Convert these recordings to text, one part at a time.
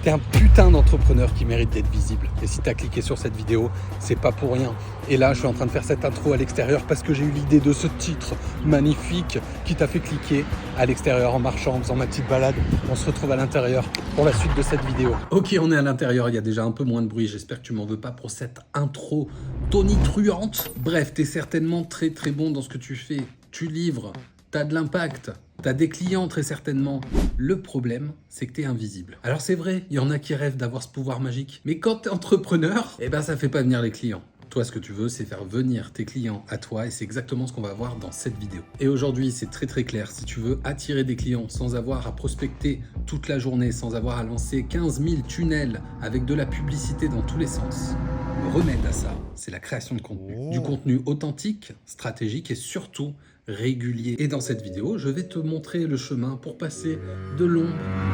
T'es un putain d'entrepreneur qui mérite d'être visible. Et si t'as cliqué sur cette vidéo, c'est pas pour rien. Et là, je suis en train de faire cette intro à l'extérieur parce que j'ai eu l'idée de ce titre magnifique qui t'a fait cliquer à l'extérieur en marchant, en faisant ma petite balade. On se retrouve à l'intérieur pour la suite de cette vidéo. Ok, on est à l'intérieur, il y a déjà un peu moins de bruit. J'espère que tu m'en veux pas pour cette intro tonitruante. Bref, t'es certainement très très bon dans ce que tu fais. Tu livres, t'as de l'impact. T'as des clients très certainement. Le problème, c'est que t'es invisible. Alors c'est vrai, il y en a qui rêvent d'avoir ce pouvoir magique. Mais quand t'es entrepreneur, eh ben ça fait pas venir les clients. Toi, ce que tu veux, c'est faire venir tes clients à toi et c'est exactement ce qu'on va voir dans cette vidéo. Et aujourd'hui, c'est très très clair. Si tu veux attirer des clients sans avoir à prospecter toute la journée, sans avoir à lancer 15 000 tunnels avec de la publicité dans tous les sens, le remède à ça, c'est la création de contenu. Du contenu authentique, stratégique et surtout régulier. Et dans cette vidéo, je vais te montrer le chemin pour passer de l'ombre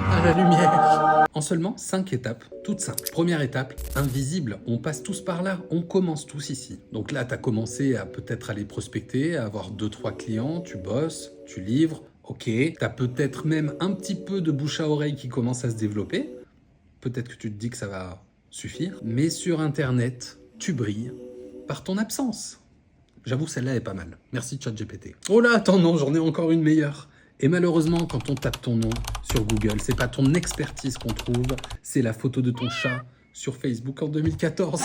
à la lumière. En seulement 5 étapes, toutes simples. Première étape, invisible. On passe tous par là, on commence tous ici. Donc là, tu as commencé à peut-être aller prospecter, à avoir 2-3 clients, tu bosses, tu livres, ok. Tu as peut-être même un petit peu de bouche à oreille qui commence à se développer. Peut-être que tu te dis que ça va suffire. Mais sur Internet, tu brilles par ton absence. J'avoue, celle-là est pas mal. Merci ChatGPT. Oh là, attends, non, j'en ai encore une meilleure. Et malheureusement, quand on tape ton nom sur Google, c'est pas ton expertise qu'on trouve, c'est la photo de ton chat sur Facebook en 2014.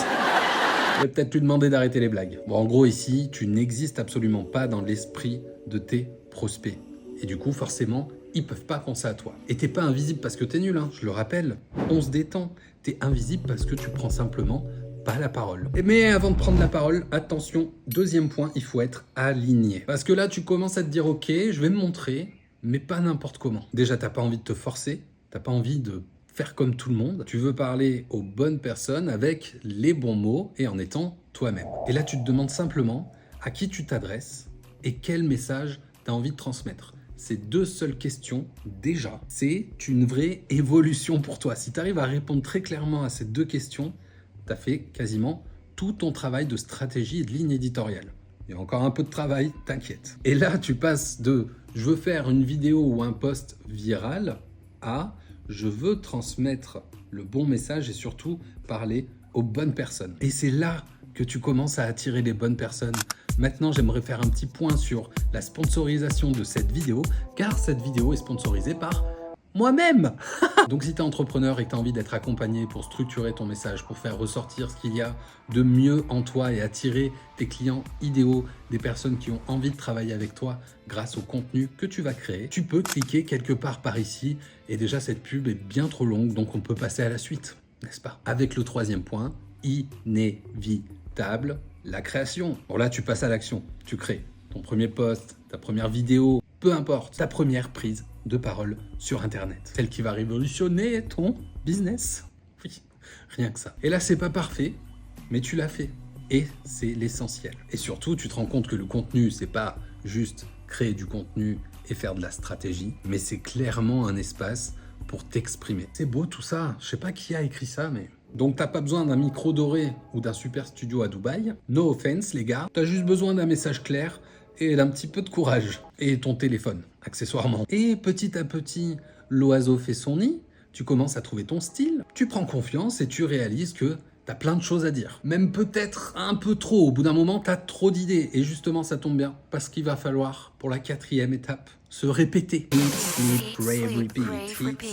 Je vais peut-être te demander d'arrêter les blagues. Bon, en gros, ici, tu n'existes absolument pas dans l'esprit de tes prospects. Et du coup, forcément, ils peuvent pas penser à toi. Et t'es pas invisible parce que t'es nul, hein, je le rappelle. On se détend. T'es invisible parce que tu prends simplement pas la parole. Mais avant de prendre la parole, attention, deuxième point, il faut être aligné. Parce que là, tu commences à te dire, ok, je vais me montrer, mais pas n'importe comment. Déjà, t'as pas envie de te forcer, t'as pas envie de faire comme tout le monde. Tu veux parler aux bonnes personnes avec les bons mots et en étant toi-même. Et là, tu te demandes simplement à qui tu t'adresses et quel message tu as envie de transmettre. Ces deux seules questions, déjà, c'est une vraie évolution pour toi. Si tu arrives à répondre très clairement à ces deux questions, tu as fait quasiment tout ton travail de stratégie et de ligne éditoriale. Il y a encore un peu de travail, t'inquiète. Et là, tu passes de « je veux faire une vidéo ou un post viral » à « je veux transmettre le bon message et surtout parler aux bonnes personnes ». Et c'est là que tu commences à attirer les bonnes personnes. Maintenant, j'aimerais faire un petit point sur la sponsorisation de cette vidéo, car cette vidéo est sponsorisée par moi-même. Donc si tu es entrepreneur et que tu as envie d'être accompagné pour structurer ton message, pour faire ressortir ce qu'il y a de mieux en toi et attirer tes clients idéaux, des personnes qui ont envie de travailler avec toi grâce au contenu que tu vas créer, tu peux cliquer quelque part par ici. Et déjà, cette pub est bien trop longue, donc on peut passer à la suite, n'est-ce pas? Avec le troisième point, inévitable, la création. Bon là, tu passes à l'action, tu crées ton premier post, ta première vidéo, peu importe, ta première prise de parole sur Internet. Celle qui va révolutionner ton business. Oui, rien que ça. Et là, c'est pas parfait, mais tu l'as fait. Et c'est l'essentiel. Et surtout, tu te rends compte que le contenu, c'est pas juste créer du contenu et faire de la stratégie, mais c'est clairement un espace pour t'exprimer. C'est beau tout ça. Je sais pas qui a écrit ça, mais... Donc t'as pas besoin d'un micro doré ou d'un super studio à Dubaï. No offense, les gars. T'as juste besoin d'un message clair et d'un petit peu de courage. Et ton téléphone, accessoirement. Et petit à petit, l'oiseau fait son nid, tu commences à trouver ton style, tu prends confiance et tu réalises que t'as plein de choses à dire. Même peut-être un peu trop. Au bout d'un moment, t'as trop d'idées. Et justement, ça tombe bien, parce qu'il va falloir, pour la quatrième étape, se répéter. Eat, sleep, pray, repeat. Eat, sleep.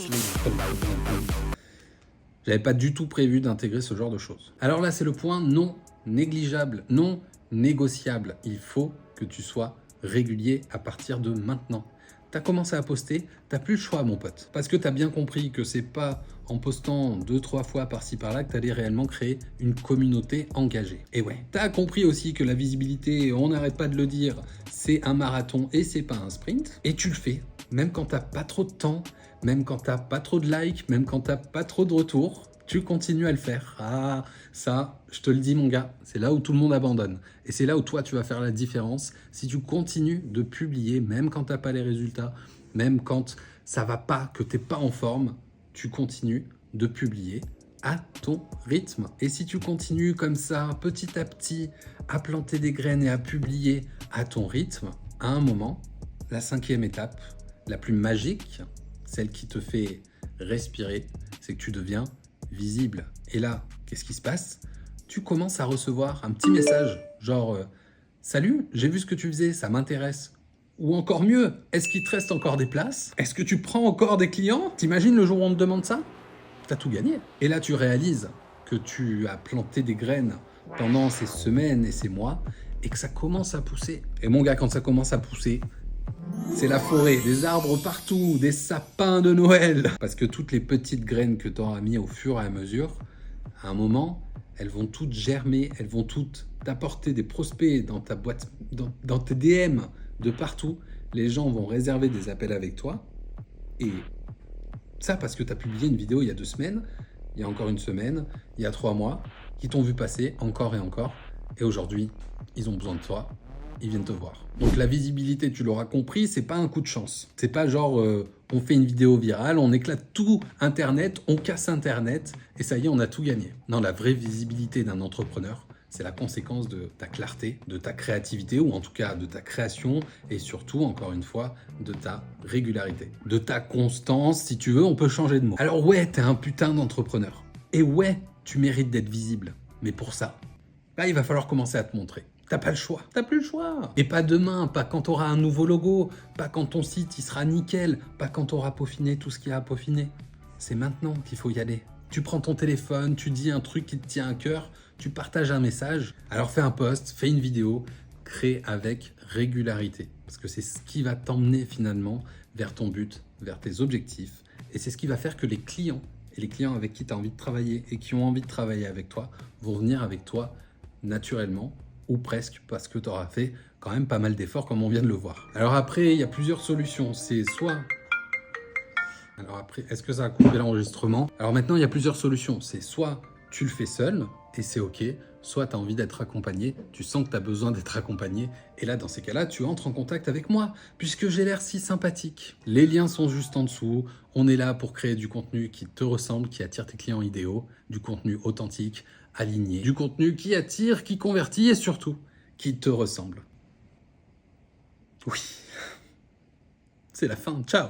J'avais pas du tout prévu d'intégrer ce genre de choses. Alors là, c'est le point non négligeable, non négociable. Il faut que tu sois régulier à partir de maintenant. T'as commencé à poster, t'as plus le choix, mon pote. Parce que t'as bien compris que c'est pas en postant 2-3 fois par-ci par-là que t'allais réellement créer une communauté engagée. Et ouais, t'as compris aussi que la visibilité, on n'arrête pas de le dire, c'est un marathon et c'est pas un sprint. Et tu le fais, même quand t'as pas trop de temps, même quand t'as pas trop de likes, même quand t'as pas trop de retours. Tu continues à le faire. Ah, ça, je te le dis, mon gars, c'est là où tout le monde abandonne. Et c'est là où toi, tu vas faire la différence. Si tu continues de publier, même quand tu n'as pas les résultats, même quand ça va pas, que tu n'es pas en forme, tu continues de publier à ton rythme. Et si tu continues comme ça, petit à petit, à planter des graines et à publier à ton rythme, à un moment, la cinquième étape, la plus magique, celle qui te fait respirer, c'est que tu deviens visible. Et là, qu'est-ce qui se passe? Tu commences à recevoir un petit message, genre « Salut, j'ai vu ce que tu faisais, ça m'intéresse ». Ou encore mieux, est-ce qu'il te reste encore des places? Est-ce que tu prends encore des clients? T'imagines le jour où on te demande ça? T'as tout gagné. Et là, tu réalises que tu as planté des graines pendant ces semaines et ces mois et que ça commence à pousser. Et mon gars, quand ça commence à pousser, c'est la forêt, des arbres partout, des sapins de Noël. Parce que toutes les petites graines que tu auras mis au fur et à mesure, à un moment, elles vont toutes germer, elles vont toutes t'apporter des prospects dans ta boîte, dans tes DM, de partout. Les gens vont réserver des appels avec toi. Et ça, parce que tu as publié une vidéo il y a 2 semaines, il y a encore 1 semaine, il y a 3 mois, qui t'ont vu passer encore et encore. Et aujourd'hui, ils ont besoin de toi. Ils viennent te voir. Donc la visibilité, tu l'auras compris, c'est pas un coup de chance. C'est pas genre on fait une vidéo virale, on éclate tout Internet, on casse Internet et ça y est, on a tout gagné. Non, la vraie visibilité d'un entrepreneur, c'est la conséquence de ta clarté, de ta créativité ou en tout cas de ta création et surtout, encore une fois, de ta régularité, de ta constance. Si tu veux, on peut changer de mot. Alors ouais, t'es un putain d'entrepreneur. Et ouais, tu mérites d'être visible. Mais pour ça, là, il va falloir commencer à te montrer. T'as pas le choix, t'as plus le choix. Et pas demain, pas quand t'auras un nouveau logo, pas quand ton site il sera nickel, pas quand t'auras peaufiné tout ce qu'il y a à peaufiner. C'est maintenant qu'il faut y aller. Tu prends ton téléphone, tu dis un truc qui te tient à cœur, tu partages un message, alors fais un post, fais une vidéo, crée avec régularité. Parce que c'est ce qui va t'emmener finalement vers ton but, vers tes objectifs. Et c'est ce qui va faire que les clients, et les clients avec qui tu as envie de travailler et qui ont envie de travailler avec toi, vont venir avec toi naturellement, ou presque, parce que tu auras fait quand même pas mal d'efforts comme on vient de le voir. Alors après, il y a plusieurs solutions. C'est soit... Alors après, est-ce que ça a coupé l'enregistrement? Alors maintenant, il y a plusieurs solutions. C'est soit tu le fais seul, et c'est OK, soit tu as envie d'être accompagné, tu sens que tu as besoin d'être accompagné, et là, dans ces cas-là, tu entres en contact avec moi, puisque j'ai l'air si sympathique. Les liens sont juste en dessous. On est là pour créer du contenu qui te ressemble, qui attire tes clients idéaux, du contenu authentique, aligné, du contenu qui attire, qui convertit, et surtout, qui te ressemble. Oui, c'est la fin. Ciao.